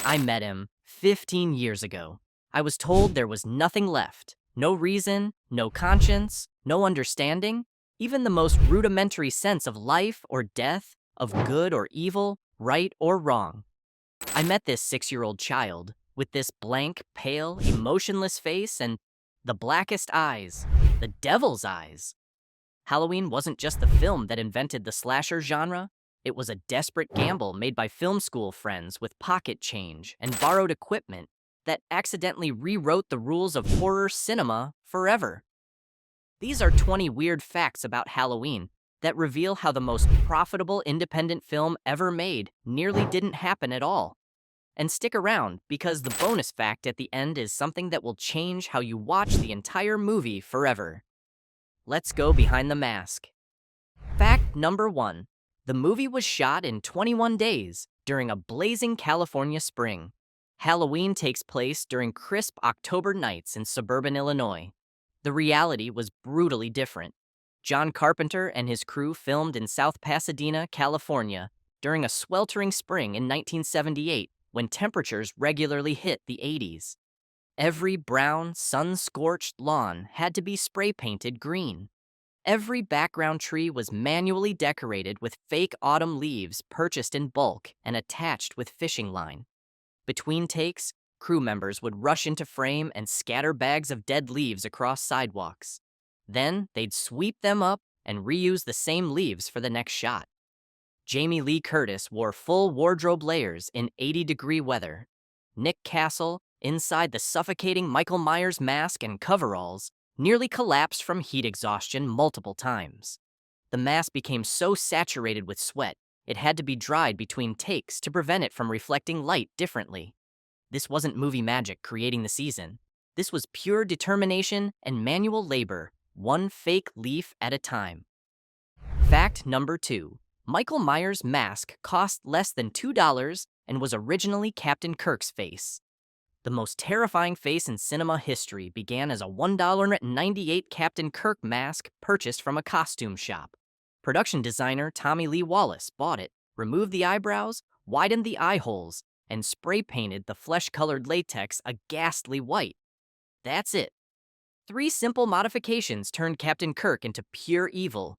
I met him 15 years ago. I was told there was nothing left. No reason, no conscience, no understanding, even the most rudimentary sense of life or death, of good or evil, right or wrong. I met this 6-year-old child with this blank, pale, emotionless face and the blackest eyes, the devil's eyes. Halloween wasn't just the film that invented the slasher genre. It was a desperate gamble made by film school friends with pocket change and borrowed equipment that accidentally rewrote the rules of horror cinema forever. These are 20 weird facts about Halloween that reveal how the most profitable independent film ever made nearly didn't happen at all. And stick around, because the bonus fact at the end is something that will change how you watch the entire movie forever. Let's go behind the mask. Fact number 1. The movie was shot in 21 days during a blazing California spring. Halloween takes place during crisp October nights in suburban Illinois. The reality was brutally different. John Carpenter and his crew filmed in South Pasadena, California, during a sweltering spring in 1978 when temperatures regularly hit the 80s. Every brown, sun-scorched lawn had to be spray painted green. Every background tree was manually decorated with fake autumn leaves purchased in bulk and attached with fishing line. Between takes, crew members would rush into frame and scatter bags of dead leaves across sidewalks. Then they'd sweep them up and reuse the same leaves for the next shot. Jamie Lee Curtis wore full wardrobe layers in 80-degree weather. Nick Castle, inside the suffocating Michael Myers mask and coveralls, nearly collapsed from heat exhaustion multiple times. The mask became so saturated with sweat, it had to be dried between takes to prevent it from reflecting light differently. This wasn't movie magic creating the season. This was pure determination and manual labor, one fake leaf at a time. Fact number 2. Michael Myers' mask cost less than $2 and was originally Captain Kirk's face. The most terrifying face in cinema history began as a $1.98 Captain Kirk mask purchased from a costume shop. Production designer Tommy Lee Wallace bought it, removed the eyebrows, widened the eye holes, and spray painted the flesh-colored latex a ghastly white. That's it. 3 simple modifications turned Captain Kirk into pure evil.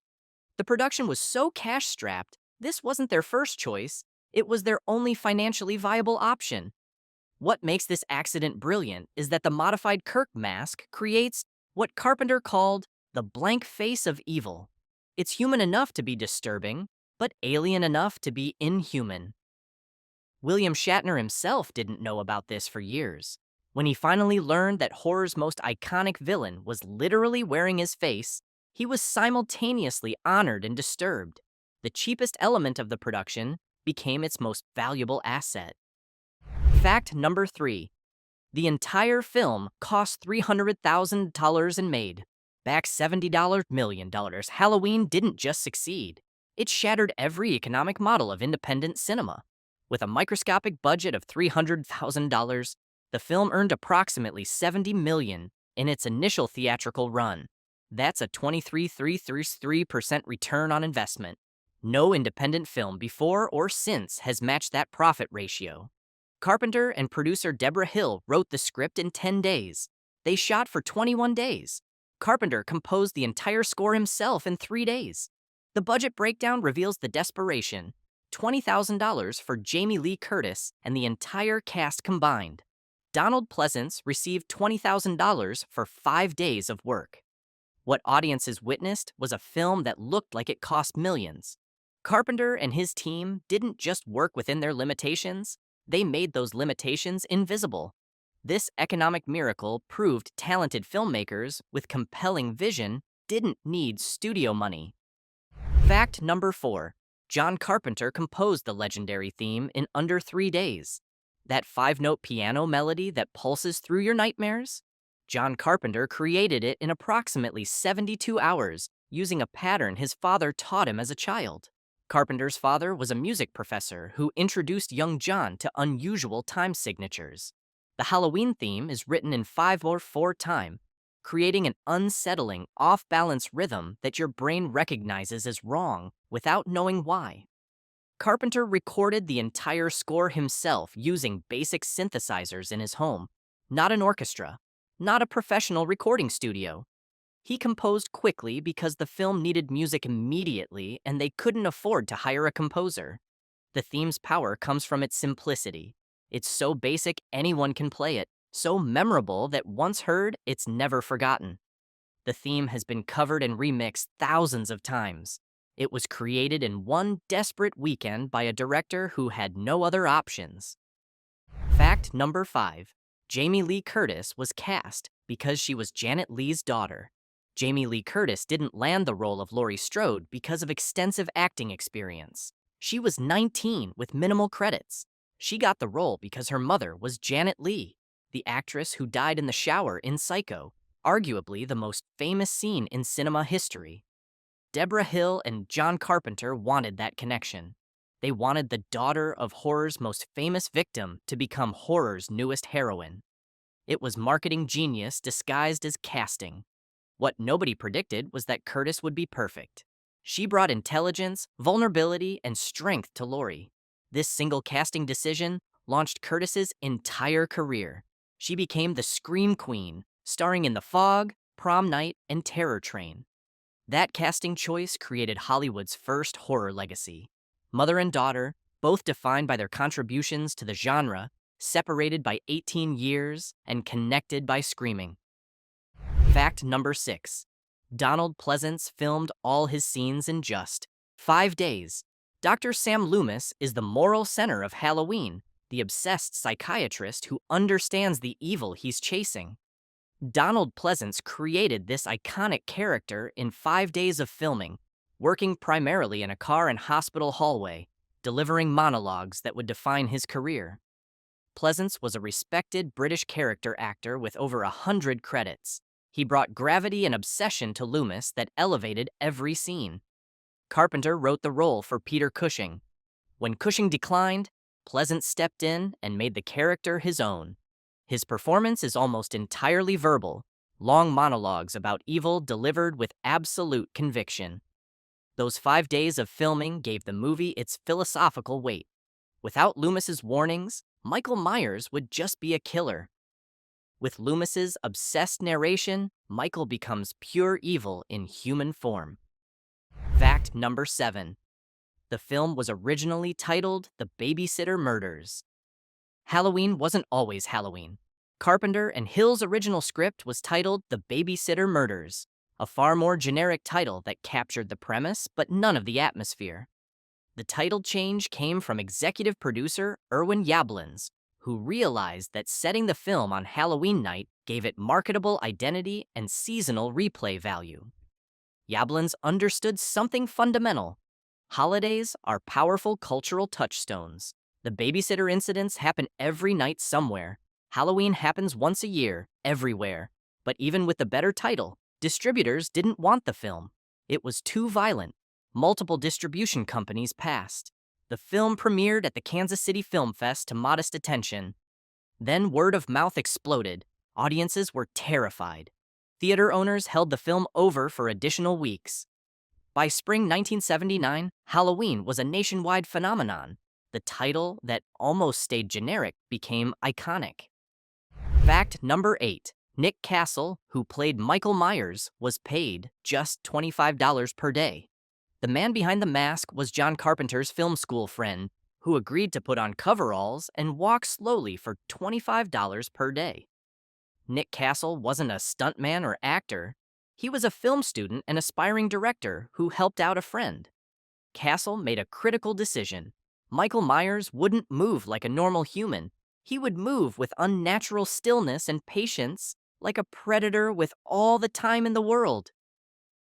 The production was so cash-strapped, this wasn't their first choice. It was their only financially viable option. What makes this accident brilliant is that the modified Kirk mask creates what Carpenter called the blank face of evil. It's human enough to be disturbing, but alien enough to be inhuman. William Shatner himself didn't know about this for years. When he finally learned that horror's most iconic villain was literally wearing his face, he was simultaneously honored and disturbed. The cheapest element of the production became its most valuable asset. Fact number 3. The entire film cost $300,000 and made back $70 million. Halloween didn't just succeed. It shattered every economic model of independent cinema. With a microscopic budget of $300,000, the film earned approximately $70 million in its initial theatrical run. That's a 23.333% return on investment. No independent film before or since has matched that profit ratio. Carpenter and producer Deborah Hill wrote the script in 10 days. They shot for 21 days. Carpenter composed the entire score himself in 3 days. The budget breakdown reveals the desperation. $20,000 for Jamie Lee Curtis and the entire cast combined. Donald Pleasance received $20,000 for 5 days of work. What audiences witnessed was a film that looked like it cost millions. Carpenter and his team didn't just work within their limitations, they made those limitations invisible. This economic miracle proved talented filmmakers with compelling vision didn't need studio money. Fact number 4. John Carpenter composed the legendary theme in under 3 days. That 5-note piano melody that pulses through your nightmares? John Carpenter created it in approximately 72 hours using a pattern his father taught him as a child. Carpenter's father was a music professor who introduced young John to unusual time signatures. The Halloween theme is written in 5/4 time, creating an unsettling, off-balance rhythm that your brain recognizes as wrong without knowing why. Carpenter recorded the entire score himself using basic synthesizers in his home, not an orchestra, not a professional recording studio. He composed quickly because the film needed music immediately and they couldn't afford to hire a composer. The theme's power comes from its simplicity. It's so basic anyone can play it, so memorable that once heard, it's never forgotten. The theme has been covered and remixed thousands of times. It was created in one desperate weekend by a director who had no other options. Fact number 5. Jamie Lee Curtis was cast because she was Janet Leigh's daughter. Jamie Lee Curtis didn't land the role of Laurie Strode because of extensive acting experience. She was 19 with minimal credits. She got the role because her mother was Janet Leigh, the actress who died in the shower in Psycho, arguably the most famous scene in cinema history. Deborah Hill and John Carpenter wanted that connection. They wanted the daughter of horror's most famous victim to become horror's newest heroine. It was marketing genius disguised as casting. What nobody predicted was that Curtis would be perfect. She brought intelligence, vulnerability, and strength to Laurie. This single casting decision launched Curtis's entire career. She became the Scream Queen, starring in The Fog, Prom Night, and Terror Train. That casting choice created Hollywood's first horror legacy. Mother and daughter, both defined by their contributions to the genre, separated by 18 years and connected by screaming. Fact number 6. Donald Pleasance filmed all his scenes in just 5 days. Dr. Sam Loomis is the moral center of Halloween, the obsessed psychiatrist who understands the evil he's chasing. Donald Pleasance created this iconic character in 5 days of filming, working primarily in a car and hospital hallway, delivering monologues that would define his career. Pleasance was a respected British character actor with over 100 credits. He brought gravity and obsession to Loomis that elevated every scene. Carpenter wrote the role for Peter Cushing. When Cushing declined, Pleasance stepped in and made the character his own. His performance is almost entirely verbal, long monologues about evil delivered with absolute conviction. Those 5 days of filming gave the movie its philosophical weight. Without Loomis's warnings, Michael Myers would just be a killer. With Loomis's obsessed narration, Michael becomes pure evil in human form. Fact number 7. The film was originally titled The Babysitter Murders. Halloween wasn't always Halloween. Carpenter and Hill's original script was titled The Babysitter Murders, a far more generic title that captured the premise but none of the atmosphere. The title change came from executive producer Irwin Yablans, who realized that setting the film on Halloween night gave it marketable identity and seasonal replay value. Yablans understood something fundamental. Holidays are powerful cultural touchstones. The babysitter incidents happen every night somewhere. Halloween happens once a year, everywhere. But even with the better title, distributors didn't want the film. It was too violent. Multiple distribution companies passed. The film premiered at the Kansas City Film Fest to modest attention. Then word of mouth exploded. Audiences were terrified. Theater owners held the film over for additional weeks. By spring 1979, Halloween was a nationwide phenomenon. The title that almost stayed generic became iconic. Fact number 8. Nick Castle, who played Michael Myers, was paid just $25 per day. The man behind the mask was John Carpenter's film school friend, who agreed to put on coveralls and walk slowly for $25 per day. Nick Castle wasn't a stuntman or actor. He was a film student and aspiring director who helped out a friend. Castle made a critical decision. Michael Myers wouldn't move like a normal human. He would move with unnatural stillness and patience, like a predator with all the time in the world.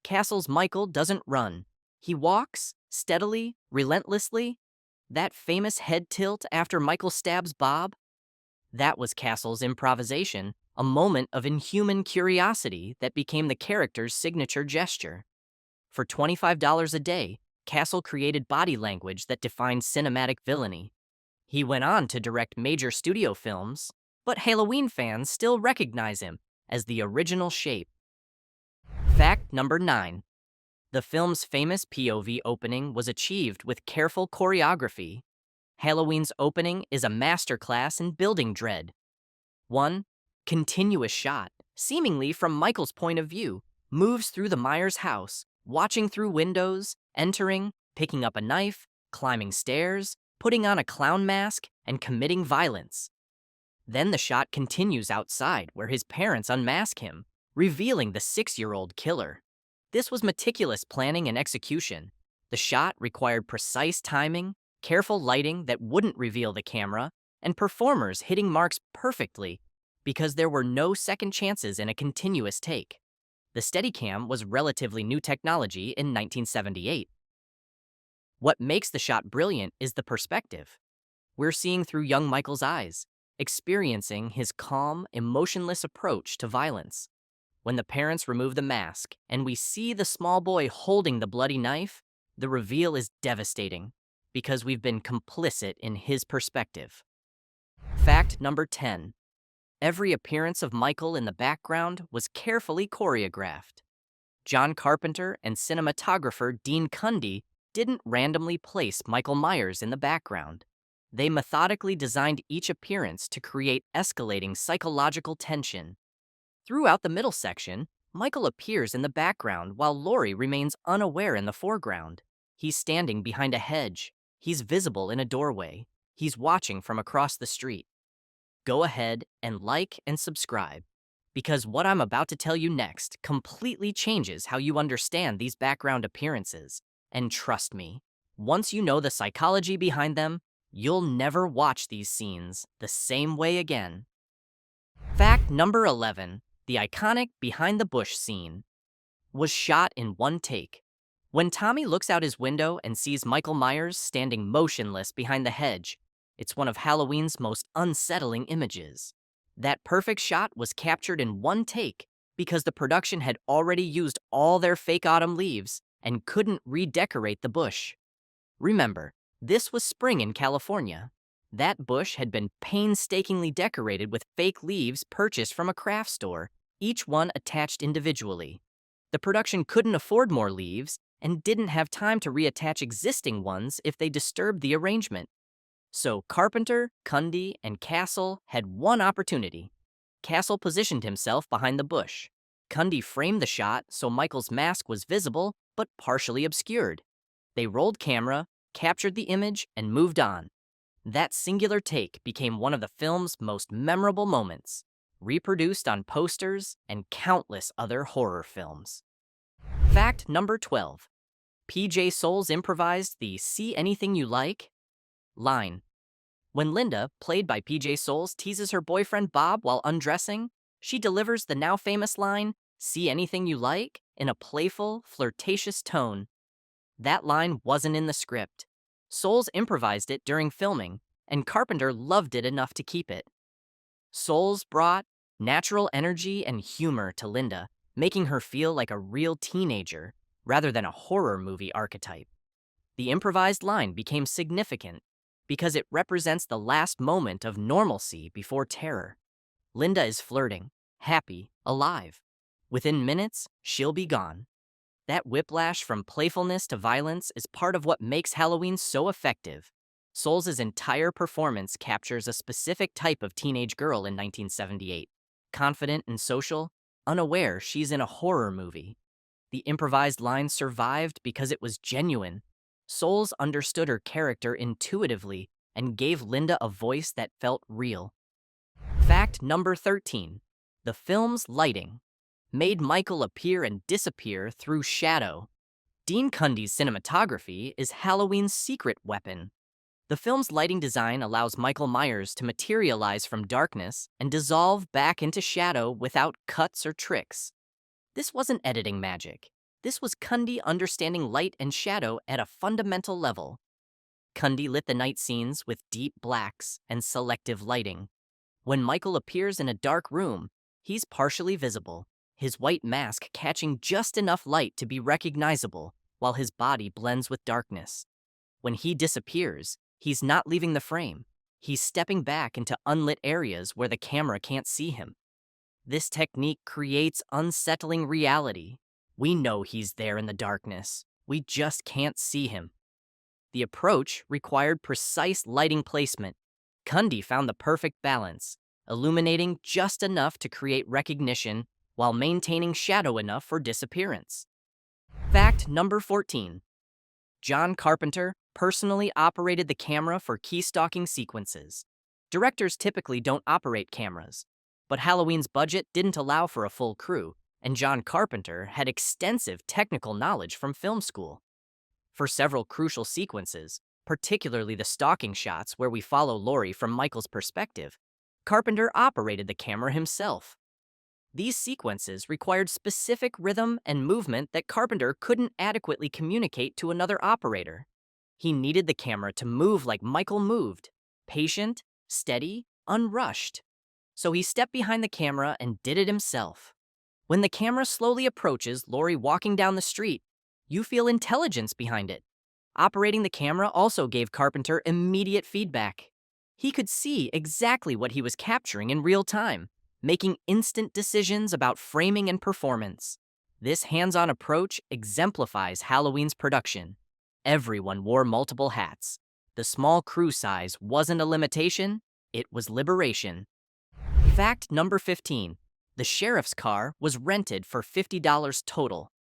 Castle's Michael doesn't run. He walks, steadily, relentlessly. That famous head tilt after Michael stabs Bob? That was Castle's improvisation, a moment of inhuman curiosity that became the character's signature gesture. For $25 a day, Castle created body language that defined cinematic villainy. He went on to direct major studio films, but Halloween fans still recognize him as the original shape. Fact number 9. The film's famous POV opening was achieved with careful choreography. Halloween's opening is a masterclass in building dread. One continuous shot, seemingly from Michael's point of view, moves through the Myers house, watching through windows, entering, picking up a knife, climbing stairs, putting on a clown mask, and committing violence. Then the shot continues outside, where his parents unmask him, revealing the 6-year-old killer. This was meticulous planning and execution. The shot required precise timing, careful lighting that wouldn't reveal the camera, and performers hitting marks perfectly because there were no second chances in a continuous take. The Steadicam was relatively new technology in 1978. What makes the shot brilliant is the perspective. We're seeing through young Michael's eyes, experiencing his calm, emotionless approach to violence. When the parents remove the mask and we see the small boy holding the bloody knife, the reveal is devastating because we've been complicit in his perspective. Fact number 10. Every appearance of Michael in the background was carefully choreographed. John Carpenter and cinematographer Dean Cundey didn't randomly place Michael Myers in the background. They methodically designed each appearance to create escalating psychological tension. Throughout the middle section, Michael appears in the background while Laurie remains unaware in the foreground. He's standing behind a hedge. He's visible in a doorway. He's watching from across the street. Go ahead and like and subscribe, because what I'm about to tell you next completely changes how you understand these background appearances. And trust me, once you know the psychology behind them, you'll never watch these scenes the same way again. Fact number 11. The iconic behind the bush scene was shot in one take. When Tommy looks out his window and sees Michael Myers standing motionless behind the hedge, it's one of Halloween's most unsettling images. That perfect shot was captured in one take because the production had already used all their fake autumn leaves and couldn't redecorate the bush. Remember, this was spring in California. That bush had been painstakingly decorated with fake leaves purchased from a craft store, each one attached individually. The production couldn't afford more leaves and didn't have time to reattach existing ones if they disturbed the arrangement. So Carpenter, Cundey, and Castle had one opportunity. Castle positioned himself behind the bush. Cundey framed the shot so Michael's mask was visible but partially obscured. They rolled camera, captured the image, and moved on. That singular take became one of the film's most memorable moments, reproduced on posters and countless other horror films. Fact number 12. PJ Soles improvised the "See Anything You Like" line. When Linda, played by PJ Soles, teases her boyfriend Bob while undressing, she delivers the now famous line, "See anything you like?" in a playful, flirtatious tone. That line wasn't in the script. Soles improvised it during filming, and Carpenter loved it enough to keep it. Soles brought natural energy and humor to Linda, making her feel like a real teenager rather than a horror movie archetype. The improvised line became significant because it represents the last moment of normalcy before terror. Linda is flirting, happy, alive. Within minutes, she'll be gone. That whiplash from playfulness to violence is part of what makes Halloween so effective. Soles' entire performance captures a specific type of teenage girl in 1978. Confident and social, unaware she's in a horror movie. The improvised line survived because it was genuine. Soles understood her character intuitively and gave Linda a voice that felt real. Fact number 13. The film's lighting made Michael appear and disappear through shadow. Dean Cundey's cinematography is Halloween's secret weapon. The film's lighting design allows Michael Myers to materialize from darkness and dissolve back into shadow without cuts or tricks. This wasn't editing magic. This was Cundey understanding light and shadow at a fundamental level. Cundey lit the night scenes with deep blacks and selective lighting. When Michael appears in a dark room, he's partially visible, his white mask catching just enough light to be recognizable while his body blends with darkness. When he disappears, he's not leaving the frame. He's stepping back into unlit areas where the camera can't see him. This technique creates unsettling reality. We know he's there in the darkness. We just can't see him. The approach required precise lighting placement. Cundy found the perfect balance, illuminating just enough to create recognition while maintaining shadow enough for disappearance. Fact number 14. John Carpenter personally operated the camera for key stalking sequences. Directors typically don't operate cameras, but Halloween's budget didn't allow for a full crew, and John Carpenter had extensive technical knowledge from film school. For several crucial sequences, particularly the stalking shots where we follow Laurie from Michael's perspective, Carpenter operated the camera himself. These sequences required specific rhythm and movement that Carpenter couldn't adequately communicate to another operator. He needed the camera to move like Michael moved, patient, steady, unrushed. So he stepped behind the camera and did it himself. When the camera slowly approaches Laurie walking down the street, you feel intelligence behind it. Operating the camera also gave Carpenter immediate feedback. He could see exactly what he was capturing in real time, making instant decisions about framing and performance. This hands-on approach exemplifies Halloween's production. Everyone wore multiple hats. The small crew size wasn't a limitation, it was liberation. Fact number 15. The sheriff's car was rented for $50 total.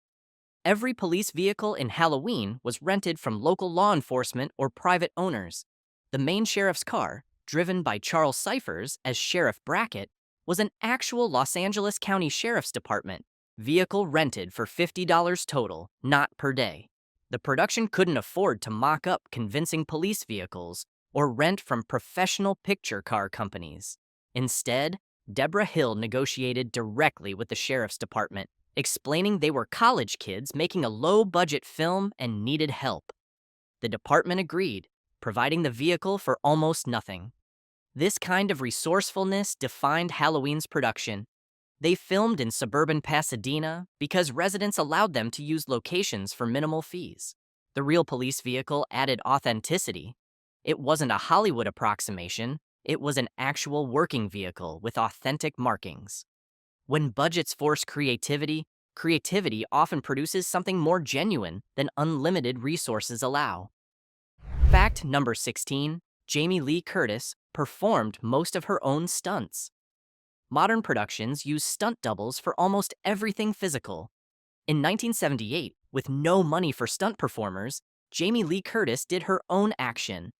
Every police vehicle in Halloween was rented from local law enforcement or private owners. The main sheriff's car, driven by Charles Cyphers as Sheriff Brackett, was an actual Los Angeles County Sheriff's Department vehicle rented for $50 total, not per day. The production couldn't afford to mock up convincing police vehicles or rent from professional picture car companies. Instead, Deborah Hill negotiated directly with the Sheriff's Department, explaining they were college kids making a low-budget film and needed help. The department agreed, providing the vehicle for almost nothing. This kind of resourcefulness defined Halloween's production. They filmed in suburban Pasadena because residents allowed them to use locations for minimal fees. The real police vehicle added authenticity. It wasn't a Hollywood approximation, it was an actual working vehicle with authentic markings. When budgets force creativity, creativity often produces something more genuine than unlimited resources allow. Fact number 16. Jamie Lee Curtis performed most of her own stunts. Modern productions use stunt doubles for almost everything physical. In 1978, with no money for stunt performers, Jamie Lee Curtis did her own action.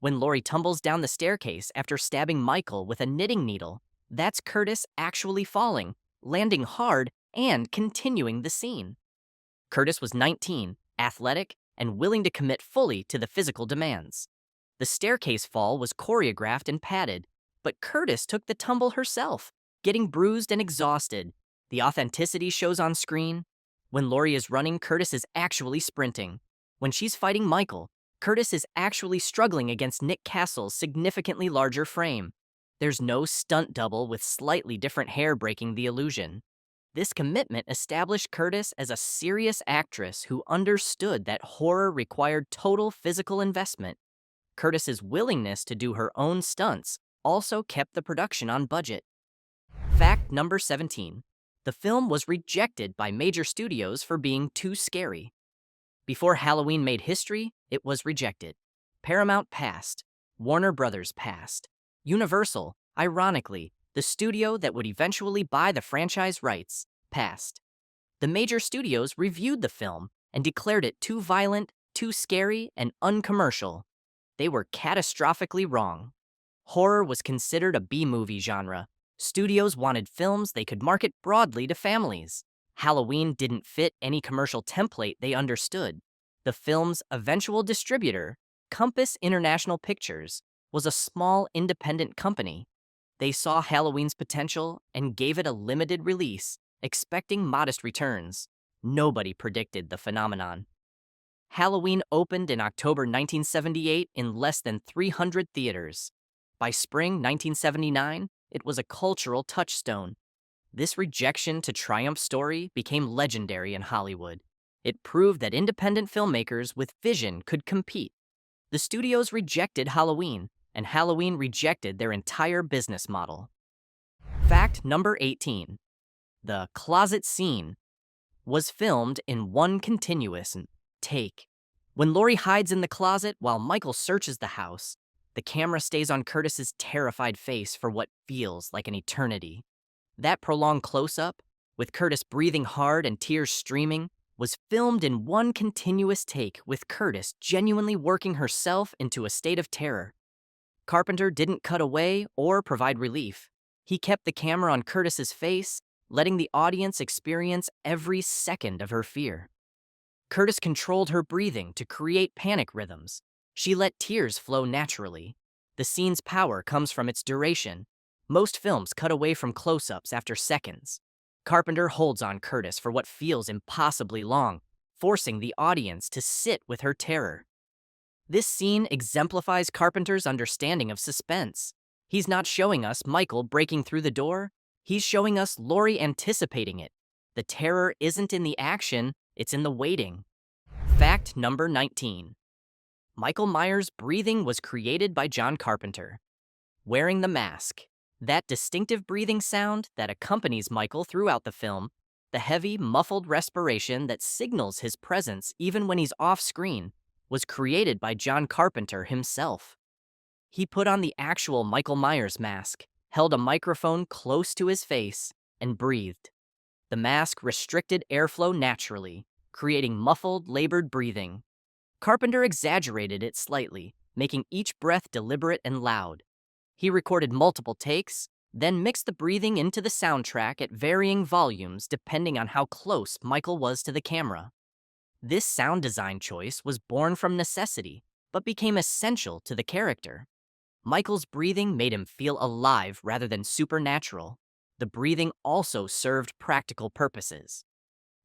When Laurie tumbles down the staircase after stabbing Michael with a knitting needle, that's Curtis actually falling, landing hard, and continuing the scene. Curtis was 19, athletic, and willing to commit fully to the physical demands. The staircase fall was choreographed and padded, but Curtis took the tumble herself, getting bruised and exhausted. The authenticity shows on screen. When Laurie is running, Curtis is actually sprinting. When she's fighting Michael, Curtis is actually struggling against Nick Castle's significantly larger frame. There's no stunt double with slightly different hair breaking the illusion. This commitment established Curtis as a serious actress who understood that horror required total physical investment. Curtis's willingness to do her own stunts also kept the production on budget. Fact number 17. The film was rejected by major studios for being too scary. Before Halloween made history, it was rejected. Paramount passed. Warner Brothers passed. Universal, ironically, the studio that would eventually buy the franchise rights, passed. The major studios reviewed the film and declared it too violent, too scary, and uncommercial. They were catastrophically wrong. Horror was considered a B-movie genre. Studios wanted films they could market broadly to families. Halloween didn't fit any commercial template they understood. The film's eventual distributor, Compass International Pictures, was a small independent company. They saw Halloween's potential and gave it a limited release, expecting modest returns. Nobody predicted the phenomenon. Halloween opened in October 1978 in less than 300 theaters. By spring 1979, it was a cultural touchstone. This rejection to Triumph's story became legendary in Hollywood. It proved that independent filmmakers with vision could compete. The studios rejected Halloween, and Halloween rejected their entire business model. Fact number 18. The closet scene. was filmed in one continuous take. When Laurie hides in the closet while Michael searches the house, the camera stays on Curtis's terrified face for what feels like an eternity. That prolonged close-up, with Curtis breathing hard and tears streaming, was filmed in one continuous take with Curtis genuinely working herself into a state of terror. Carpenter didn't cut away or provide relief. He kept the camera on Curtis's face, letting the audience experience every second of her fear. Curtis controlled her breathing to create panic rhythms. She let tears flow naturally. The scene's power comes from its duration. Most films cut away from close-ups after seconds. Carpenter holds on Curtis for what feels impossibly long, forcing the audience to sit with her terror. This scene exemplifies Carpenter's understanding of suspense. He's not showing us Michael breaking through the door. He's showing us Laurie anticipating it. The terror isn't in the action, it's in the waiting. Fact number 19. Michael Myers' breathing was created by John Carpenter. Wearing the mask, that distinctive breathing sound that accompanies Michael throughout the film, the heavy, muffled respiration that signals his presence even when he's off-screen, was created by John Carpenter himself. He put on the actual Michael Myers mask, held a microphone close to his face, and breathed. The mask restricted airflow naturally, creating muffled, labored breathing. Carpenter exaggerated it slightly, making each breath deliberate and loud. He recorded multiple takes, then mixed the breathing into the soundtrack at varying volumes depending on how close Michael was to the camera. This sound design choice was born from necessity, but became essential to the character. Michael's breathing made him feel alive rather than supernatural. The breathing also served practical purposes.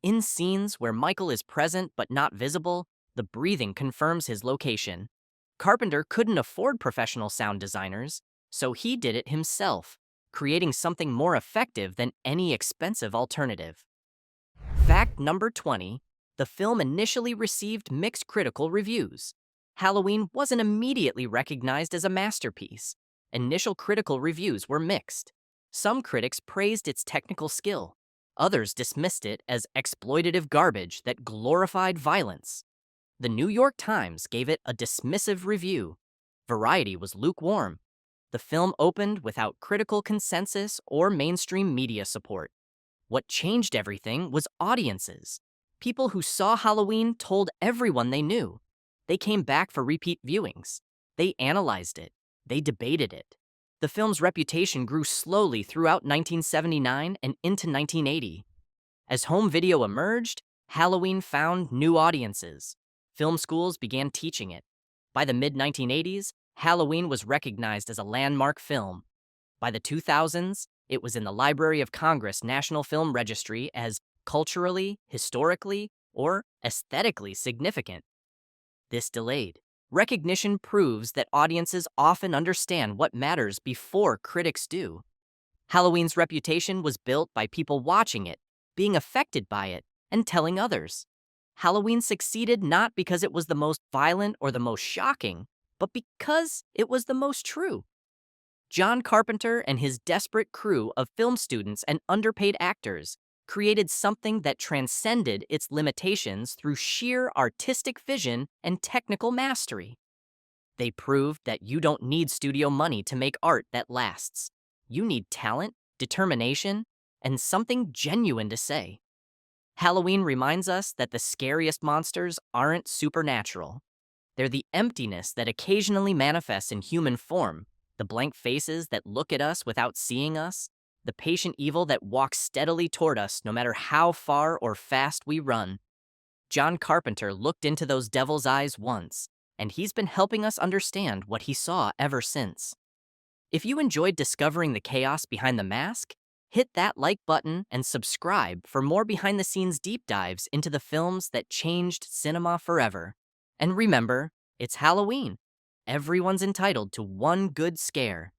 In scenes where Michael is present but not visible, the breathing confirms his location. Carpenter couldn't afford professional sound designers, so he did it himself, creating something more effective than any expensive alternative. Fact number 20. The film initially received mixed critical reviews. Halloween wasn't immediately recognized as a masterpiece. Initial critical reviews were mixed. Some critics praised its technical skill. Others dismissed it as exploitative garbage that glorified violence. The New York Times gave it a dismissive review. Variety was lukewarm. The film opened without critical consensus or mainstream media support. What changed everything was audiences. People who saw Halloween told everyone they knew. They came back for repeat viewings. They analyzed it. They debated it. The film's reputation grew slowly throughout 1979 and into 1980. As home video emerged, Halloween found new audiences. Film schools began teaching it. By the mid-1980s, Halloween was recognized as a landmark film. By the 2000s, it was in the Library of Congress National Film Registry as culturally, historically, or aesthetically significant. This delayed. Recognition proves that audiences often understand what matters before critics do. Halloween's reputation was built by people watching it, being affected by it, and telling others. Halloween succeeded not because it was the most violent or the most shocking, but because it was the most true. John Carpenter and his desperate crew of film students and underpaid actors created something that transcended its limitations through sheer artistic vision and technical mastery. They proved that you don't need studio money to make art that lasts. You need talent, determination, and something genuine to say. Halloween reminds us that the scariest monsters aren't supernatural. They're the emptiness that occasionally manifests in human form, the blank faces that look at us without seeing us, the patient evil that walks steadily toward us no matter how far or fast we run. John Carpenter looked into those devil's eyes once, and he's been helping us understand what he saw ever since. If you enjoyed discovering the chaos behind the mask, hit that like button and subscribe for more behind-the-scenes deep dives into the films that changed cinema forever. And remember, it's Halloween. Everyone's entitled to one good scare.